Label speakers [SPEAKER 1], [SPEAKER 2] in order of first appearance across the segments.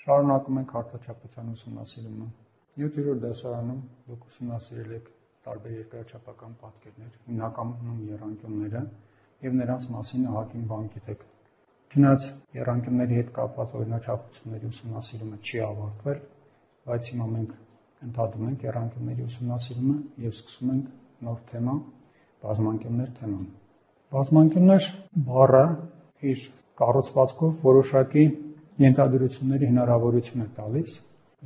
[SPEAKER 1] Շարունակում ենք հարթաչափության ուսումնասիրումը։ 7-րդ դասարանում դուք ուսումնասիրել եք տարբեր երկրաչափական պատկերներ, հիմնականում եռանկյունները եւ նրանց մասին ահագին բան գիտեք։ Չնայած եռանկյունների հետ կապված օրինաչափությունների ուսումնասիրումը չի ավարտվել, բայց հիմա մենք ընդհատում ենք եռանկյունների ուսումնասիրումը եւ սկսում ենք նոր թեմա՝ բազմանկյուններ թեման։ Բազմանկյուններ բառը իր կառուցվածքով որոշակի ենթադրությունների հնարավորություն է տալիս,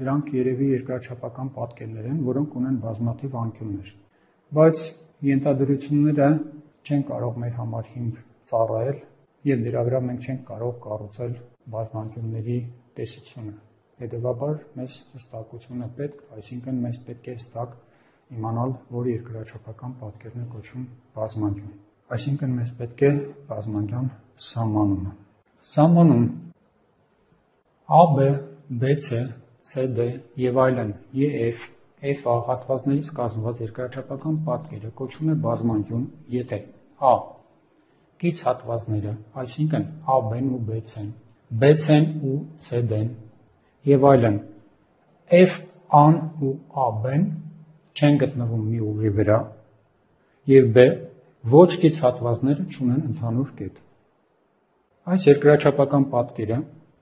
[SPEAKER 1] դրանք երևի երկրաչափական պատկերներ են, որոնք ունեն բազմաթիվ անկյուններ, բայց ենթադրությունները չեն կարող մեր համար հիմք ծառայել եւ դրա վրա մենք չենք կարող կառուցել բազմանկյունների տեսությունը։ Հետևաբար մեզ հստակություն է պետք, այսինքն մեզ պետք է հստակ իմանալ, որ երկրաչափական պատկերն է կոչվում բազմանկյուն։ Այսինքն մեզ պետք է բազմանկյան սահմանումը։ Սահմանում AB, BC, CD եւ այլն EF, FA հատվածներից կազմված երկրաչափական պատկերը կոչվում է բազմանկյուն, եթե A. Կից հատվածները, այսինքն AB-ն ու BC-ն, BC-ն ու CD-ն եւ այլն, FA-ն ու AB-ն չեն գտնվում մի ուղի վրա եւ B. Ոչ կից հատվածները չունեն ընդհանուր կետ։ Այս երկրաչափական պատկերը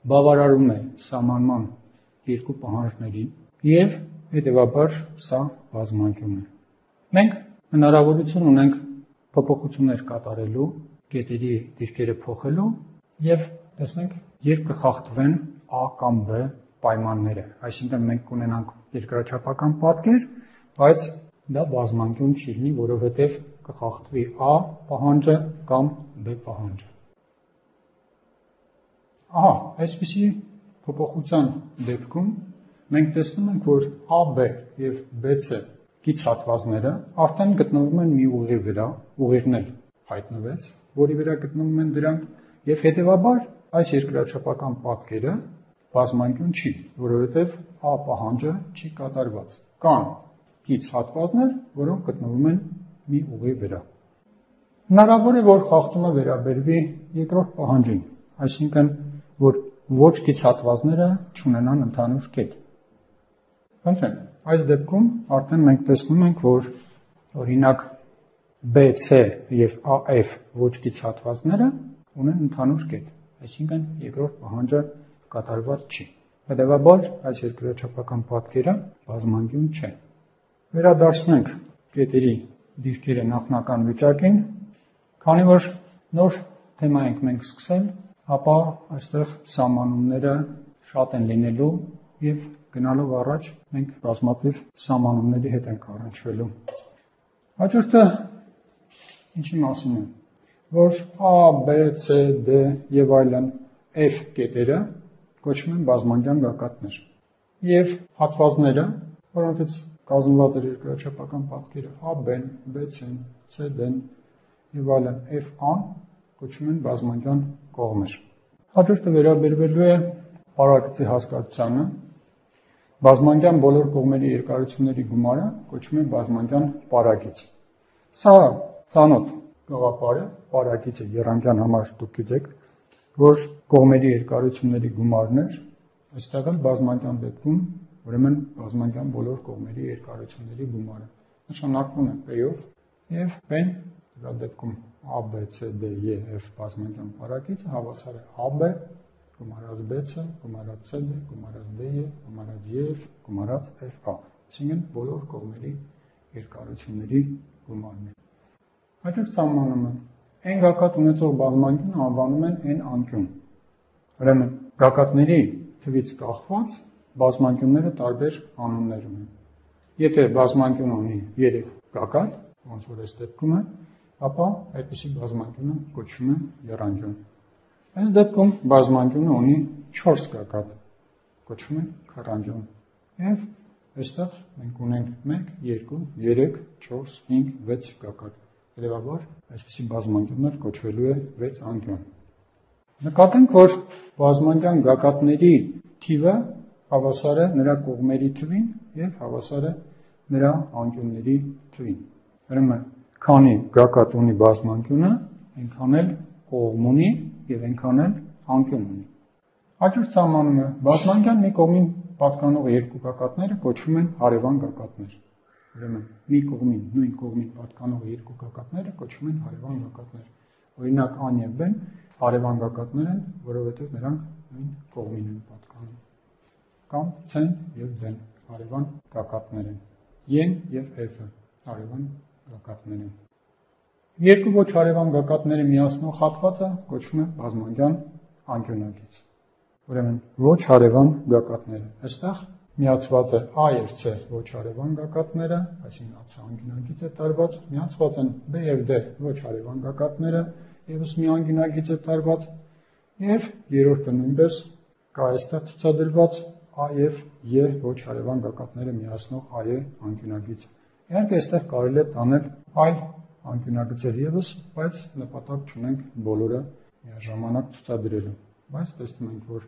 [SPEAKER 1] բավարարում է սահմանման երկու պահանջներին եւ հետեւաբար սա բազմանկյուն է։ Մենք հնարավորություն ունենք փոփոխություններ կատարելու, կետերի դիրքերը փոխելու եւ տեսնենք երբ կխախտվեն A կամ B պայմանները, այսինքն մենք կունենանք երկրաչափական պատկեր, բայց դա բազմանկյուն չի լինի, որովհետեւ կխախտվի A պահանջը կամ B պահանջը։ Ահա, այսպիսի փոփոխության դեպքում մենք տեսնում ենք, որ AB եւ BC կից հատվածները արդեն գտնվում են մի ուղի վրա, ուղիղն էլ հայտնվեց, որի վրա գտնվում են դրանք, եւ հետեւաբար այս երկրաչափական պատկերը բազմանկյուն չի, որովհետեւ A պահանջը չի կատարված։ Կան կից հատվածներ, որոնք գտնվում են մի ուղի վրա։ Հնարավոր է, որ խախտումը վերաբերվի երկրորդ պահանջին, այսինքն որ ոչ կից հատվածները չունենան ընդհանուր կետ։ Խնդրեմ, այս դեպքում արդեն մենք տեսնում ենք, որ օրինակ BC եւ AF ոչ կից հատվածները ունեն ընդհանուր կետ, այսինքն երկրորդ պահանջը կատարված չի։ Հետևաբար այս երկրաչափական պատկերը բազմանկյուն չէ։ Վերադարձնենք կետերի դիրքերը նախնական վիճակին, քանի որ նոր թեմա ենք մենք սկսել, ապա այստեղ սահմանումները շատ են լինելու եւ գնալով առաջ մենք բազմաթիվ սահմանումների հետ ենք առնչվելու։ Հաջորդը ինչի մասին է, որ A, B, C, D եւ այլն F կետերը կոչվում են բազմանկյան գագաթներ եւ հատվածները, որոնցից կազմված է երկրաչափական պատկերը AB-ն, BC-ն, CD-ն եւ այլն FA-ն կոչվում են բազմանկյան կողմեր։ Հաջորդը վերաբերվելու է պարագծի հասկացությանը։ Բազմանկյան բոլոր կողմերի երկարությունների գումարը կոչվում է բազմանկյան պարագիծ։ Սա ծանոթ գաղափար է, պարագիծը եռանկյան համար դուք գիտեք, որ կողմերի երկարությունների գումարներ, այստեղ էլ բազմանկյան դեպքում, ուրեմն բազմանկյան բոլոր կողմերի երկարությունների գումարը նշանակվում է P-ով եւ P-ն դա դեպքում A, B, C, D, E, F բազմանկյան պարագիծը հավասար է AB գումարած BC գումարած CD գումարած DE գումարած EF գումարած FA, այսինքն բոլոր կողմերի երկարությունների գումարն է։ Հաջորդ սահմանումը n գագաթ ունեցող բազմանկյունը անվանում են n անկյուն։ Ուրեմն գագաթների թվից կախված բազմանկյունները տարբեր անուններ ունեն։ Եթե բազմանկյուն ունի 3 գագաթ, ոնց որ այս դեպքում է, ապա այդպիսի բազմանկյունը կոչվում է եռանկյուն։ Այս դեպքում բազմանկյունը ունի 4 գագաթ, կոչվում է քառանկյուն։ Եվ այստեղ մենք ունենք 1, 2, 3, 4, 5, 6 գագաթ։ Հետևաբար այսպիսի բազմանկյուններ կոչվելու է 6 անկյուն։ Նկատենք, որ բազմանկյան գագաթների թիվը հավասար է նրա կողմերի թվին եւ հավասար է նրա անկյունների թվին։ Ուրեմն քանի գագաթ ունի բազմանկյունը, այնքան էլ կողմ ունի եւ այնքան էլ անկյուն ունի։ Հաջորդ սահմանումը բազմանկյան մի կողմին պատկանող երկու գագաթները կոչվում են հարևան գագաթներ։ Ուրեմն մի կողմին նույն կողմին պատկանող երկու գագաթները կոչվում են հարևան գագաթներ։ Օրինակ A-ն եւ B-ն հարևան գագաթներ են, որովհետեւ նրանք նույն կողմին են պատկանում։ Կամ C-ն եւ D-ն հարևան գագաթներ են։ E-ն եւ F-ը հարևան գագաթներ են։ Երկու ոչ հարևան գագաթները միացնող հատվածը կոչվում է բազմանկյան անկյունագիծ։ Ուրեմն ոչ հարևան գագաթները։ Այստեղ միացված է A եւ C ոչ հարևան գագաթները, այսինքն A-ը անկյունագիծ է տարված, միացված են B եւ D ոչ հարևան գագաթները, եւս մի անկյունագիծ է տարված, եւ երրորդը նույնպես կա այստեղ ցուցադրված A եւ E ոչ հարևան գագաթները միացնող AE անկյունագիծ։ Իհարկե այստեղ կարելի է տանել այլ անկյունագծեր եւս, բայց նպատակ չունենք բոլորը միաժամանակ ցուցադրելու։ Բայց տեսնում ենք, որ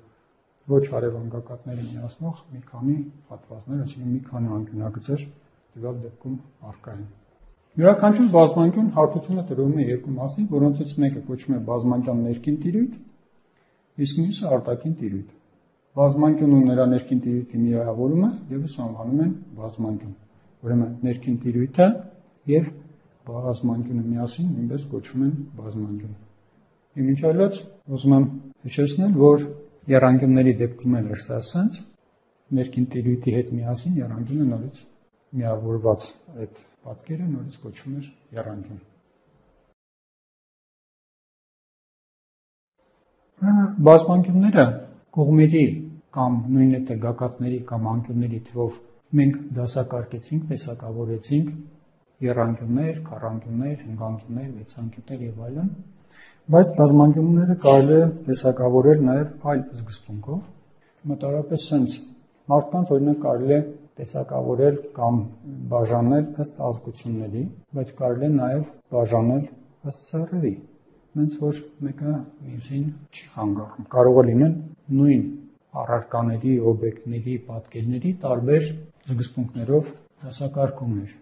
[SPEAKER 1] ոչ հարևան գագաթները միացնող մի քանի հատվածներ, այսինքն մի քանի անկյունագծեր տվյալ դեպքում առկա են։ Յուրաքանչյուր բազմանկյուն հարթությունը տրվում է երկու մասի, որոնցից մեկը կոչվում է բազմանկյան ներքին տիրույթ, իսկ մյուսը արտաքին տիրույթ։ Բազմանկյունն ու նրա ներքին տիրույթի միավորումը ևս անվանում են բազմանկյուն։ Ուրեմն ներքին տիրույթը եւ բազմանկյունը միասին նույնպես կոչվում են բազմանկյուն։ Մինչ այլոց ուզում եմ հիշեցնել, որ եռանկյունների դեպքում էլ էր սա ասենց, ներքին տիրույթի հետ միասին եռանկյունը նորից միավորված այդ պատկերը նորից կոչվում էր եռանկյուն։ Բազմանկյունները կողմերի կամ նույն թե գագաթների կամ անկյունների թվով մենք դասակարգեցինք, տեսակավորեցինք եռանկյուններ, քառանկյուններ, հինգանկյուններ, վեցանկյուններ եւ այլն, բայց բազմանկյունները կարելի է տեսակավորել նաեւ այլ սկզբունքով։ Մոտավորապես sense մարդկանց օրինակ կարելի է տեսակավորել կամ բաժանել ըստ ազգությունների, բայց կարելի է նաեւ բաժանել ըստ սեռերի, ոնց որ մեկը մյուսին չի խանգարում։ Կարող է լինել նույն առարկաների, օբյեկտների, պատկերների տարբեր սկզբունքներով դասակարգումներ։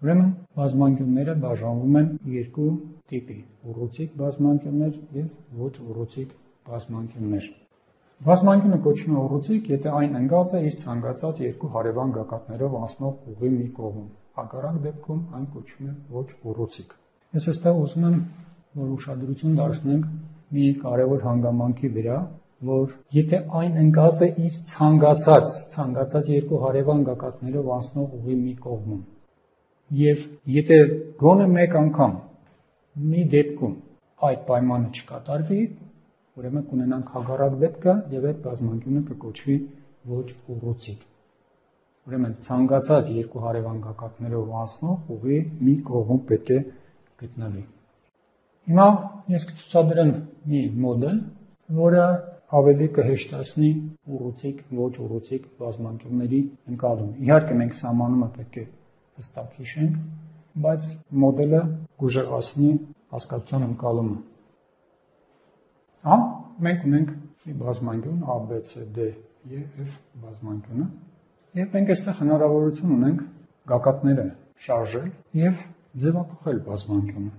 [SPEAKER 1] Ուրեմն բազմանկյունները բաժանվում են երկու տիպի՝ ուռուցիկ բազմանկյուններ եւ ոչ ուռուցիկ բազմանկյուններ։ Բազմանկյունը կոչվում է ուռուցիկ, եթե այն ընկած է իր ցանկացած երկու հարևան գագաթներով անցնող ուղի մի կողմում։ Հակառակ դեպքում այն կոչվում է ոչ ուռուցիկ։ Ես այստեղ ուզում եմ, որ ուշադրություն դարձնենք մի կարևոր հանգամանքի վրա, որ եթե այն ընկած է իր ցանկացած երկու հարևան գագաթներով անցնող ուղի մի կողմում, եւ եթե գոնե մեկ անգամ մի դեպքում այդ պայմանը չկատարվի, ուրեմն կունենանք հակառակ դեպքը եւ այդ բազմանկյունը կկոչվի ոչ ուռուցիկ։ Ուրեմն ցանկացած երկու հարևան գագաթներով անցնող ուղի մի կողմում պետք է գտնվի։ Հիմա ես կցուցադրեմ մի մոդել, որը ավելի կհեշտացնի ուռուցիկ, ոչ ուռուցիկ բազմանկյունների ընկալումը։ Իհարկե մենք սահմանումը պետք է հստակ հիշենք, բայց մոդելը կուժեղացնի հասկացության ընկալումը։ Մենք ունենք մի բազմանկյուն A, B, C, D, E, F բազմանկյունը, եւ մենք այստեղ հնարավորություն ունենք գագաթները շարժել եւ ձևափոխել բազմանկյունը։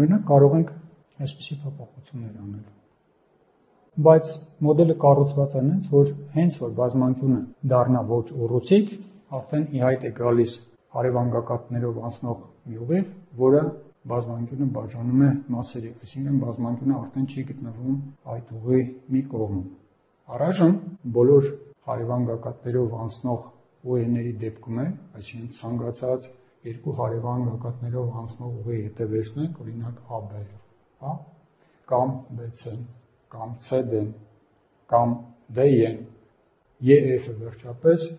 [SPEAKER 1] Օրինակ կարող ենք այսպիսի փոփոխություններ անել։ Բայց մոդելը կառուցված է այնպես, որ հենց որ բազմանկյունը դառնա ոչ ուռուցիկ, արդեն ի հայտ է գալիս հարևան գագաթներով անցնող մի ուղիղ, որը բազմանկյունը բաժանում է մասերի, այսինքն բազմանկյունը արդեն չի գտնվում այդ ուղի մի կողմում։ Առայժմ բոլոր հարևան գագաթներով անցնող ուղիների դեպքում է, այսինքն ցանկացած երկու հարևան գագաթներով անցնող ուղի եթե վերցնենք, օրինակ AB-ը, կամ BC-ն, կամ CD-ն, կամ D-ն, EF-ը վերջապես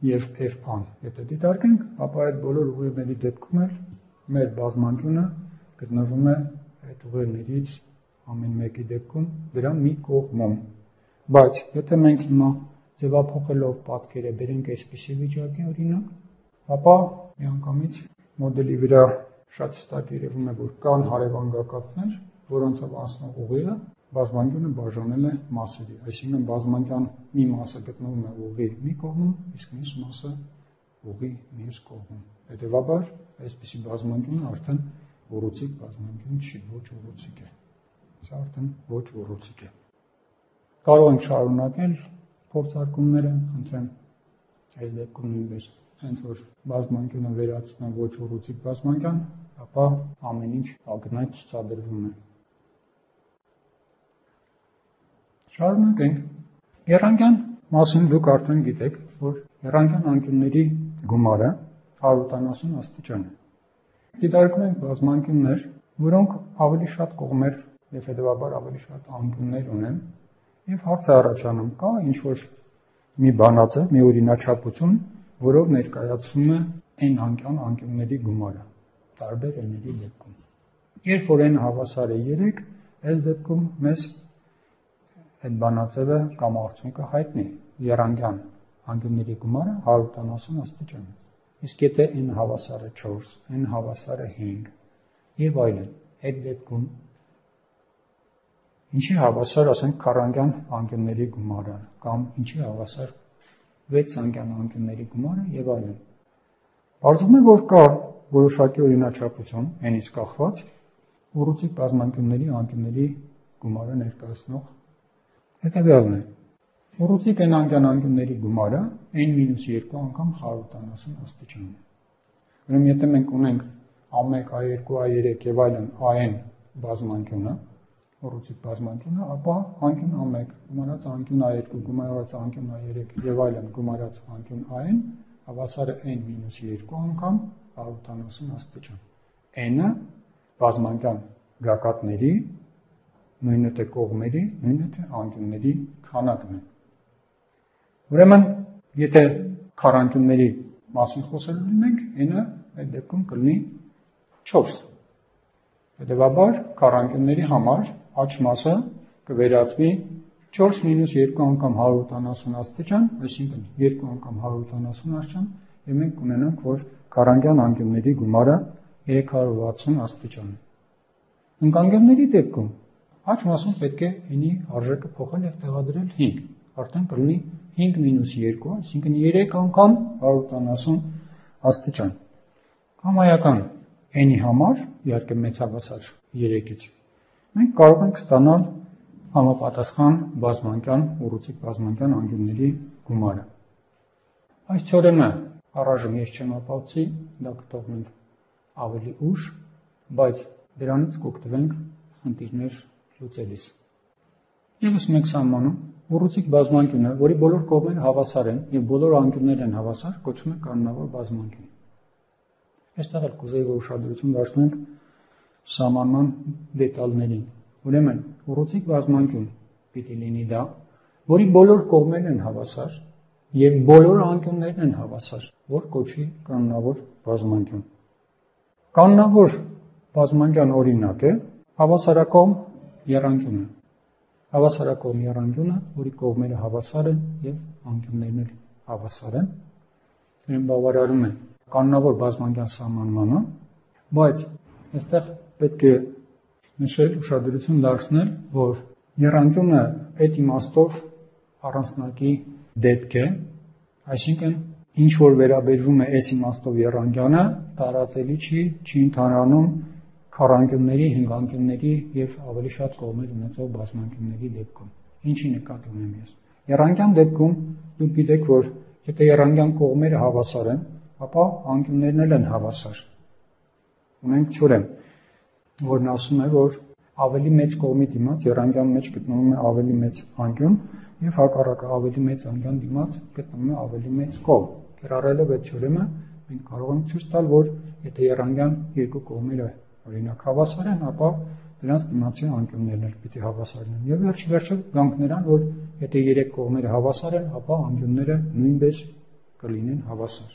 [SPEAKER 1] եւ F-ն, եթե դիտարկենք, ապա այդ բոլոր ուղիների դեպքում էլ մեր բազմանկյունը գտնվում է այդ ուղիներից ամեն մեկի դեպքում դրա մի կողմում։ Բայց եթե մենք հիմա ձևափոխելով պատկերը բերենք այսպիսի վիճակի օրինակ, ապա միանգամից մոդելի վրա շատ հստակ երևում է, որ կան հարևան գագաթներ, որոնցով անցնող ուղիղը բազմանկյունը բաժանել է մասերի, այսինքն բազմանկյան մի մասը գտնվում է ուղի մի կողմում, իսկ մյուս մասը ուղի մյուս կողմում։ Հետևաբար այսպիսի բազմանկյունը արդեն ուռուցիկ բազմանկյուն չի, ոչ ուռուցիկ է։ Սա արդեն ոչ ուռուցիկ է։ Կարող ենք շարունակել փորձարկումները, խնդրեմ, այս դեպքում նույնպես հենց որ բազմանկյունը վերածվում է ոչ ուռուցիկ բազմանկյան, ապա ամեն ինչ ակնհայտ ցուցադրվում է։ Շարունակենք։ Եռանկյան մասին դուք արդեն գիտեք, որ եռանկյան անկյունների գումարը 180 աստիճան է։ Դիտարկում ենք բազմանկյուններ, որոնք ավելի շատ կողմեր եւ հետեւաբար ավելի շատ անկյուններ ունեն, եւ հարց է առաջանում, կա ինչ-որ մի բանաձև, մի օրինաչափություն, որով ներկայացվում է n անկյան անկյունների գումարը տարբեր n-երի դեպքում։ Երբ որ n հավասար է 3, այս դեպքում մեզ այդ բանաձևը կամ արդյունքը հայտնի է, եռանկյան անկյունների գումարը 180 աստիճան է։ Իսկ եթե n հավասար է 4, n հավասար է 5 եւ այլն, այդ դեպքում ինչի հավասար, ասենք, քառանկյան անկյունների գումարը կամ ինչի հավասար 6 անկյան անկյունների գումարը եւ այլն։ Պարզվում է, որ կա որոշակի օրինաչափություն n-ից կախված ուռուցիկ բազմանկյունների անկյունների գումարը ներկայացնող հետեւյալն է։ Ուռուցիկ n անկյան անկյունների գումարը n-2 անգամ 180 աստիճան է։ Ուրեմն եթե մենք ունենք a1, a2, a3 եւ այլն an բազմանկյունը, ուռուցիկ բազմանկյունը, ապա անկյուն a1 գումարած անկյուն a2 գումարած անկյուն a3 եւ այլն գումարած անկյուն an հավասար է n-2 անգամ 180 աստիճան։ n-ը բազմանկյան գագաթների, նույնը թե կողմերի, նույնը թե անկյունների քանակն է։ Ուրեմն, եթե քառանկյունների մասին խոսելու լինենք, n-ը այդ դեպքում կլինի 4։ Հետևաբար, քառանկյունների համար աճ մասը կվերածվի 4 - 2 անգամ 180 աստիճան, այսինքն 2 անգամ 180 աստիճան, եւ մենք կունենանք, որ քառանկյան անկյունների գումարը 360 աստիճան է։ Ընկանկյունների դեպքում աճ մասում պետք է n-ի արժեքը փոխել եւ տեղադրել 5, արդեն կլինի 5 - 2, այսինքն 3 անգամ 180 աստիճան։ Համայական n-ի համար, իհարկե մեծավասար 3-ից, մենք կարող ենք ստանալ համապատասխան բազմանկյան, ուռուցիկ բազմանկյան անկյունների գումարը։ Այս թեորեմը առայժմ ես չեմ ապացուցի, դա կտողնենք ավելի ուշ, բայց դրանից կօգտվենք խնդիրներ լուծելիս։ Եվս մեկ սահմանում ուռուցիկ բազմանկյունը, որի բոլոր կողմերը հավասար են եւ բոլոր անկյուններն են հավասար, կոչվում է կանոնավոր բազմանկյուն։ Այստեղ էլ կուզեի, որ ուշադրություն դարձնենք սահմանման դետալներին։ Ուրեմն, ուռուցիկ բազմանկյուն պիտի լինի դա, որի բոլոր կողմերն են հավասար եւ բոլոր անկյուններն են հավասար, որ կոչվի կանոնավոր բազմանկյուն։ Կանոնավոր բազմանկյան օրինակ է հավասարակողմ եռանկյունը։ Հավասարակողմ եռանկյունը, որի կողմերը հավասար են եւ անկյուններն էլ հավասար են, ուրեմն բավարարում է կանոնավոր բազմանկյան սահմանմանը, բայց այստեղ պետք է նշել, ուշադրություն դարձնել, որ եռանկյունը այդ իմաստով առանձնակի դեպք է, այսինքն ինչ որ վերաբերվում է այս իմաստով եռանկյանը, տարածելի չի ընդհանրանում քառանկյունների, հինգանկյունների եւ ավելի շատ կողմեր ունեցող բազմանկյունների դեպքում։ Ինչի նկատի ունեմ ես։ Եռանկյան դեպքում դուք գիտեք, որ եթե եռանկյան կողմերը հավասար են, ապա անկյուններն էլ են հավասար։ Ունենք թեորեմ, որն ասում է, որ ավելի մեծ կողմի դիմաց եռանկյան մեջ գտնվում է ավելի մեծ անկյուն եւ հակառակը ավելի մեծ անկյան դիմաց գտնվում է ավելի մեծ կողմ։ Կիրառելով այդ թեորեմը մենք կարող ենք ցույց տալ, որ եթե եռանկյան երկու կողմերը օրինակ հավասար են, ապա դրանց դիմացի անկյուններն էլ պիտի հավասար լինեն։ Եվ վերջը գանք նրան, որ եթե երեք կողմերը հավասար են, ապա անկյունները նույնպես կլինեն հավասար։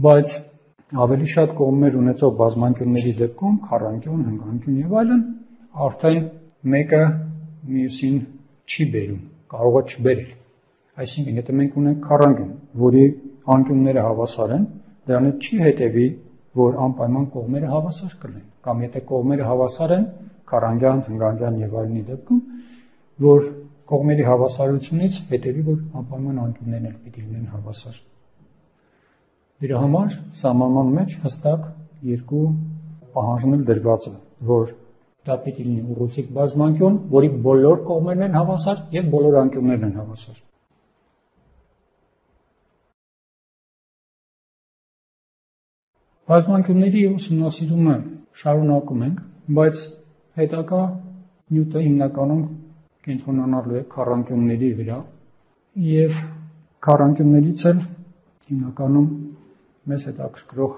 [SPEAKER 1] Բայց ավելի շատ կողմեր ունեցող բազմանկյունների դեպքում քառանկյուն, հինգանկյուն եւ այլն արդեն մեկը մյուսին չի բերում, կարող է չբերել։ Այսինքն, եթե մենք ունենք քառանկյուն, որի անկյունները հավասար են, դրանից չի հետևի, որ անպայման կողմերը հավասար կլինեն, կամ եթե կողմերը հավասար են, քառանկյան, հինգանկյան եւ այլնի դեպքում, որ կողմերի հավասարությունից հետևի, որ անպայման անկյուններն էլ պիտի լինեն հավասար։ Դրա համար սահմանման մեջ հստակ երկու պահանջներ դրված է, որ Դա պիտի լինի ուռուցիկ բազմանկյուն, որի բոլոր կողմերն են հավասար եւ բոլոր անկյուններն են հավասար։ Բազմանկյունների ուսումնասիրումը շարունակում ենք, բայց հետագա նյութը հիմնականում կենտրոնանալու է քառանկյունների վրա եւ քառանկյուններից էլ հիմնականում մեզ հետաքրքրող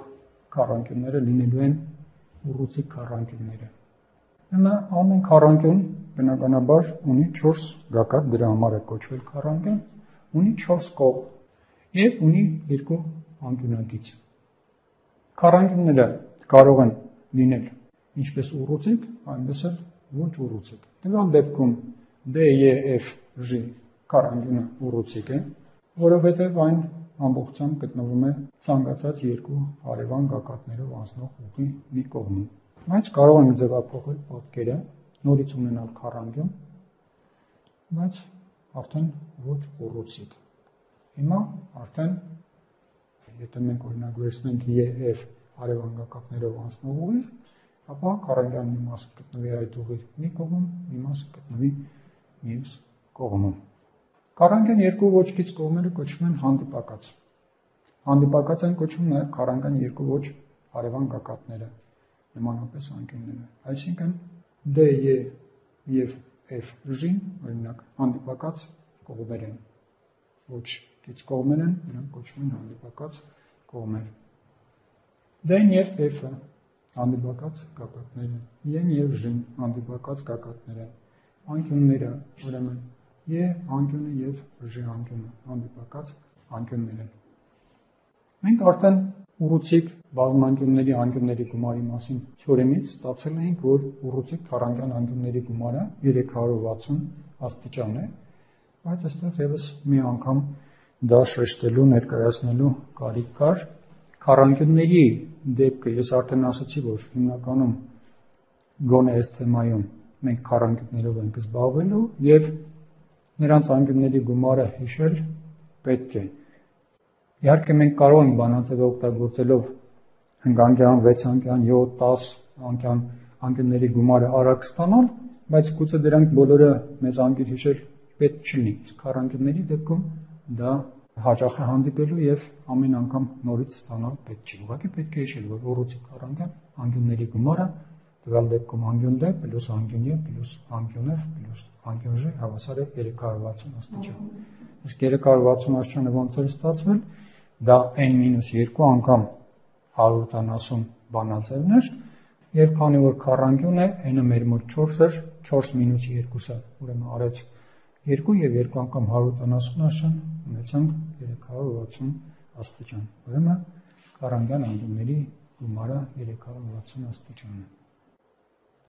[SPEAKER 1] քառանկյունները լինելու են ուռուցիկ քառանկյունները։ Ամեն քառանկյուն բնականաբար ունի 4 գագաթ, դրա համար է կոչվել քառանկյուն, ունի 4 կողմ եւ ունի 2 անկյունագիծ։ Քառանկյունները կարող են լինել ինչպես ուռուցիկ, այնպես էլ ոչ ուռուցիկ։ Տվյալ դեպքում DEFG քառանկյունը ուռուցիկ է, որովհետև այն ամբողջությամբ գտնվում է ցանկացած երկու հարևան գագաթներով անցնող ուղի մի կողմում։ Բայց կարող ենք ձևափոխել պատկերը, նորից ունենալ քառանկյուն, բայց արդեն ոչ ուռուցիկ։ Հիմա արդեն եթե մենք օրինակ վերցնենք EF հարևան գագաթներով անցնող ուղի, ապա քառանկյունի մի մասը գտնվի այդ ուղի մի կողմում, մի մասը գտնվի մյուս կողմում։ Քառանկյուն երկու ոչ գիծ կողմերը կոչվում են հանդիպակաց։ Հանդիպակաց են կոչվում նաև քառանկյուն երկու ոչ հարևան գագաթները, նմանապես անկյունները։ Այսինքն DE եւ FG-ն օրինակ հանդիպակաց կողմեր են։ Ոչ գիծ կողմեր են, նրանք կոչվում են հանդիպակաց կողմեր։ D-ն եւ F-ը հանդիպակաց գագաթներ են, E-ն եւ G-ն հանդիպակաց գագաթներ են։ Անկյունները ուրեմն E անկյունը եւ G անկյունը հանդիպակաց անկյուններ են։ Մենք արդեն ուռուցիկ բազմանկյունների անկյունների գումարի մասին թեորեմից ստացել ենք, որ ուռուցիկ քառանկյան անկյունների գումարը 360 աստիճան է, բայց այստեղ եւս մի անգամ դա շեշտելու, ներկայացնելու կարիք կար։ Քառանկյունների դեպքը ես արդեն ասացի, որ հիմնականում գոնե այս թեմայում մենք քառանկյուններով ենք զբաղվելու եւ նրանց անկյունների գումարը հիշել պետք է։ Իհարկե մենք կարող ենք բանաձև օգտագործելով 5 անկյան, 6 անկյան, 7, 10 անկյան անկյունների գումարը արագ ստանալ, բայց գուցե դրանք բոլորը մեզ անկյուն հիշել պետք չլինի։ Իսկ քառանկյունների դեպքում դա հաճախ է հանդիպելու եւ ամեն անգամ նորից ստանալ պետք չի։ Ուղղակի պետք է հիշել, որ ուռուցիկ քառանկյան անկյունների գումարը տվյալ դեպքում անկյուն D պլյուս անկյուն E պլյուս անկյուն F պլյուս անկյուն G հավասար է 360 աստիճան։ Իսկ 360 աստիճանը ոնց է ստացվել։ Դա n-2 անգամ 170 բանաձևն էր եւ քանի որ քառանկյուն է, n-ը մեր մոտ 4 էր, 4 - 2-ը ուրեմն արեց 2 եւ 2 անգամ 170 աստիճան ունեցանք 360 աստիճան։ Ուրեմն քառանկյան անկյունների գումարը 360 աստիճան է։